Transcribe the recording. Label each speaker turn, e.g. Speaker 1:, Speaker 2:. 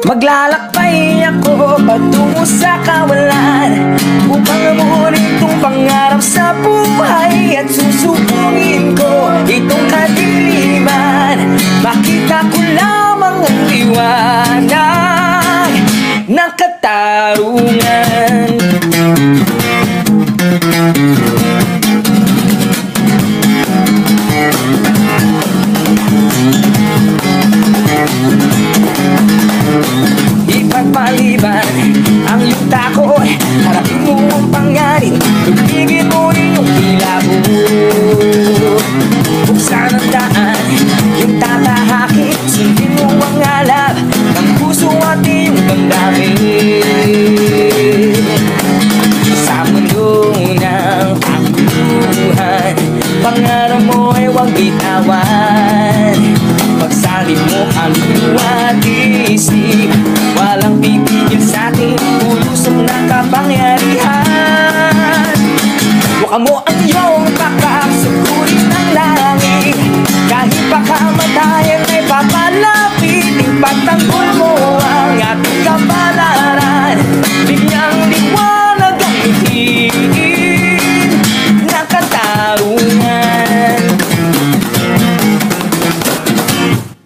Speaker 1: Maglalakbay ako patungo sa kawalan upang amunin itong pangarap sa buhay. At susubungin ko itong kadiliman, makita ko lamang ang liwanag ng katarungan. Ipagpaliban ang yuta ko, harapin mo ang pangarin, tubigin mo iyong kilabo. Buksan ang daan, yung tatahakin, sundin mo ang alab ng puso at iyong damdamin. Sa mundo ng takbuhan, pangarap mo ay huwag bitawan. Pagsalin mo ang luwat isip, walang pipigil sa'ting ulusong na kapangyarihan. Buka mo ang iyong pakak, sugurin ng langit, kahit baka matayan ay papalapit. Ipagtanggol mo